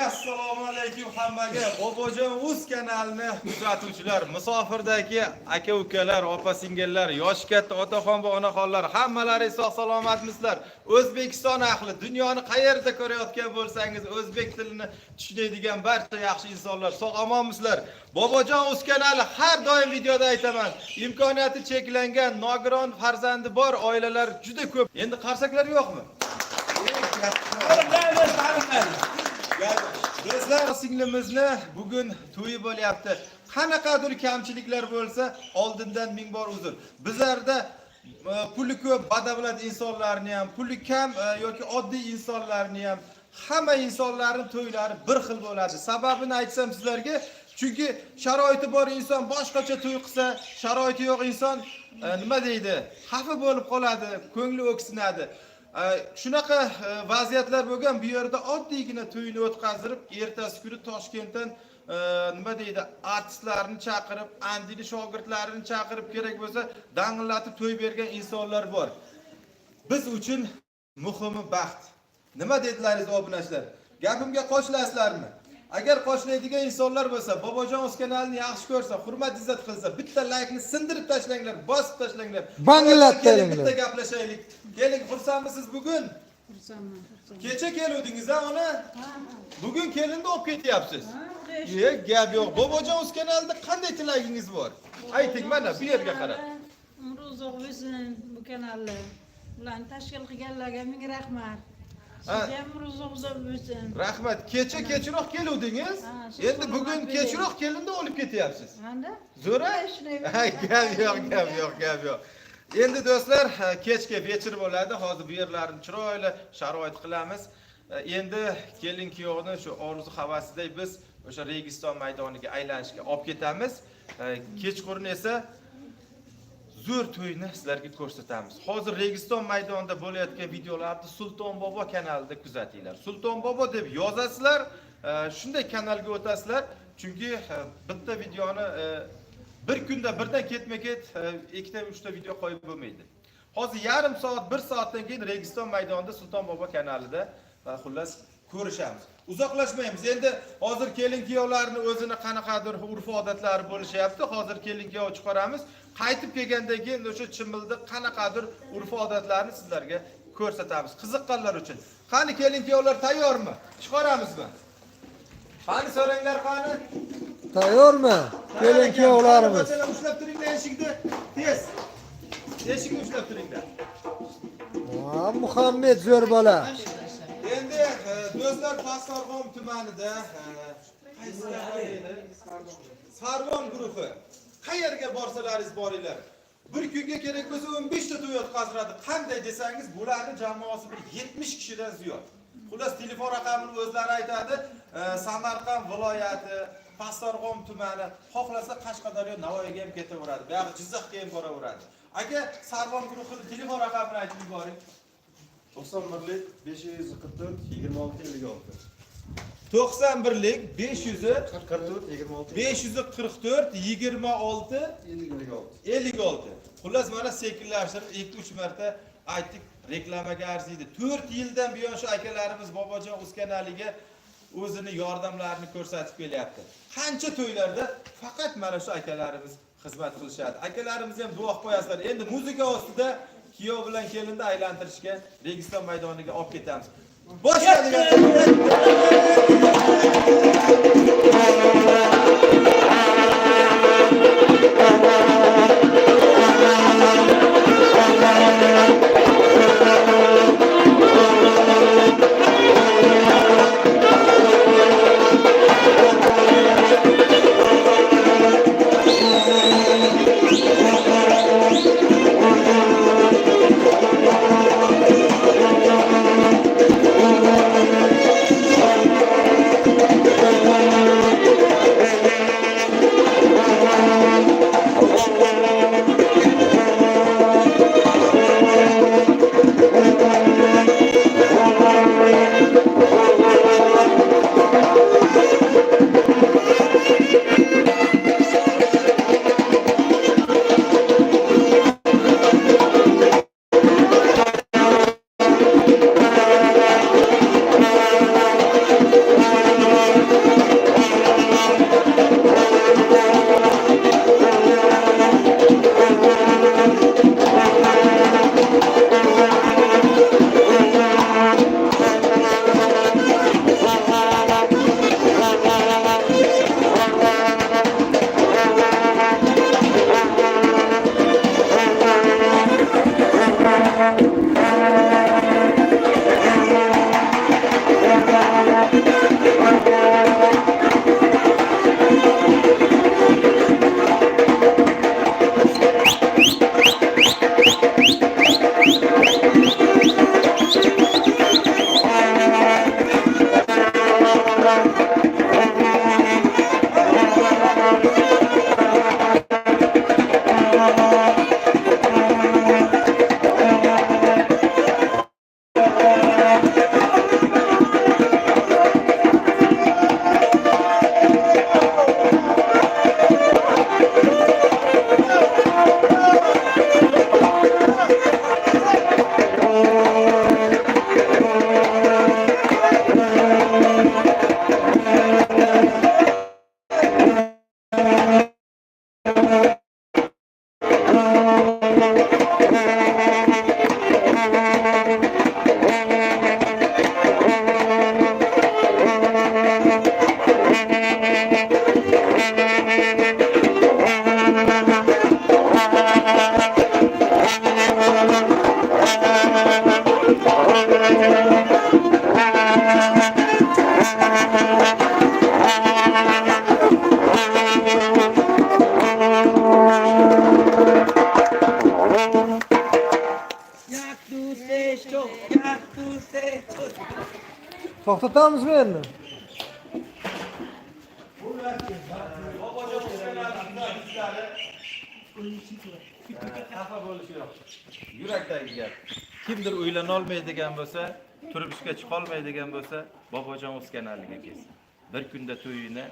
Assalomu alaykum hammaga. Bobojon Uz kanalini kuzatuvchilar, musofirdagi aka-ukalar, opa-singillar, yosh katta otaxon va onaxonlar, hammalaringiz sog' salomatmisizlar? O'zbekiston ahli, dunyoni qayerda ko'rayotgan bo'lsangiz, o'zbek tilini tushunadigan barcha yaxshi insonlar sog'-omonmisizlar? Bobojon Uz kanali har doim videoda aytaman, imkoniyati cheklangan, nogiron farzandi bor oilalar juda ko'p. Endi qarsaklar yo'qmi? Do'stlar, singlimizni bugun to'yi bo'lyapti. Qanaqadir kamchiliklar bo'lsa, oldindan ming bor uzr. Bizlarda puli ko'p, badavlat insonlarni ham, puli kam yoki oddiy insonlarni ham, hamma insonlarning to'ylari bir xil bo'ladi. Sababini aytsam sizlarga, chunki sharoiti bor inson boshqacha to'y qilsa, sharoiti yo'q inson nima deydi? Xafa bo'lib qoladi, ko'ngli o'ksinadi. Shunaqa vaziyatlar bo'lgan. Bu yerda oddiygina to'yni o'tkazib, ertasi kuni Toshkentdan nima deydi, artistlarni chaqirib, andili shogirdlarini chaqirib, kerak bo'lsa dang'illatib to'y bergan insonlar bor. Biz uchun muhimi baxt. Nima dedilaringiz obunachilar? Gapimga qo'shilasizlarmi? Agar qo'shiladigan insonlar bo'lsa, Bobojon Uz kanalini yaxshi ko'rsa, hurmat izzat qilsa, bitta like ni sindirib tashlanglar, bosib tashlanglar. Banglatdanglar. Bitta gaplashaylik. Keling, xursandmisiz bugun? Xursandman. Kecha keluvdingiz a ona? Bugun kelinda olib ketyapsiz. Gap yo'q. Bobojon Uz kanalida qanday tilagingiz bor? Ayting, mana bu yerga qarab. Umr uzoq bo'lsin bu kanalni. Ularni tashkil qilganlarga ming rahmat. Sizga umr uzoq bo'lsin. Rahmat. Kechroq keluvdingiz. Endi bugun kechroq kelinda olib ketyapsiz. Qanday? Zo'ra? Gap yo'q. Endi do'stlar, kechga vechir bo'ladi. Hozir bu yerlarni chiroyli sharoit qilamiz. Endi kelin kuyovni shu orzu havasidek biz o'sha Registon maydoniga aylanishga olib ketamiz. Kechqurun esa zo'r to'yni sizlarga ko'rsatamiz. Hozir Registon maydonida bo'layotgan videolarni Sulton Bobo kanalida kuzatinglar. Sulton Bobo deb yozasizlar, shunday kanalga o'tasizlar, chunki bitta videoni bir kunda birdan ketma-ket ikkita, uchta video qo'yib bo'lmaydi. Hozir yarim soat, 1 soatdan keyin Registon maydonida Sulton Bobo kanalida xullas ko'rishamiz. Uzoqlashmaymiz. Endi hozir kelin kuyovlarning o'zini qanaqadir urf-odatlari bo'lishyapti. Hozir kelin kuyov chiqaramiz. Qaytib kelgandan keyin o'sha chimildiq qanaqadir urf-odatlarni sizlarga ko'rsatamiz. Qiziqqanlar uchun. Qani kelin kuyovlar tayyormi? Chiqaramizmi? Qani so'ranglar, qani? Tayyormi? Kelin kuyovlarimiz. Ushlab turinglar eshikni. Tez. Eshikni ushlab turinglar. Muhammed zo'r bola. Endi do'stlar, Pastdarg'om tumanida Sarvon guruhi qayerga borsalaringiz boringlar. Bir kunga kerak bo'lsa 15 ta to'y o'tkaziladi. Qanday desangiz, bularning jamoasi bir 70 kishidan ziyod. Xullas, telefon raqamini o'zlari aytadi. Samarqand viloyati, Pastdarg'om tumani, xohlasa Qashqadaryo, Navoiyga ham ketaveradi. Bu yoq Jizzaxga ham boraveradi. Aka, Sarvon guruhining telefon raqamini aytib yuboring. 91lik 544 26 56. 91lik 544 26 56. Xullas, mana sekinlashtirib 2-3 marta aytdik, reklamaga arziydi. 4 yildan buyon shu akalarimiz Bobojon Uz kanaliga o'zini yordamlarini ko'rsatib kelyapti. Qancha to'ylarda faqat mana shu akalarimiz xizmat qilishadi. Akalarimiz ham duo qo'yasizlar. Endi muzika ostida kuyov bilan kelinni aylantirishga Registon maydoniga olib ketamiz. Boshladigan To'xtatamizmi endi? Xafa bo'lish yo'q. Yurakdagi gap. Kimdir uylanol olmaydigan bo'lsa, turmushga chiqa olmaydigan bo'lsa, Bobojon O'skanaliga kelsin. Bir kunda to'yini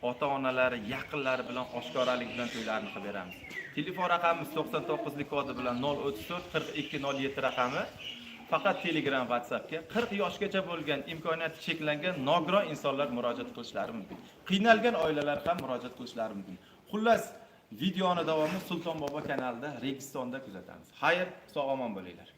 ota-onalari, yaqinlari bilan oshkoralik bilan to'ylarini qilib beramiz. Telefon raqamimiz 99 lik kodi bilan 034 42 07 raqami. Faqat Telegram, WhatsAppga 40 yoshgacha bo'lgan, imkoniyati cheklangan nogiron insonlar murojaat qilishlari mumkin. Qiynalgan oilalar ham murojaat qilishlari mumkin. Xullas, videoni davomini Sulton Bobo kanalida Registonda kuzatamiz. Xayr, sog' omon bo'linglar.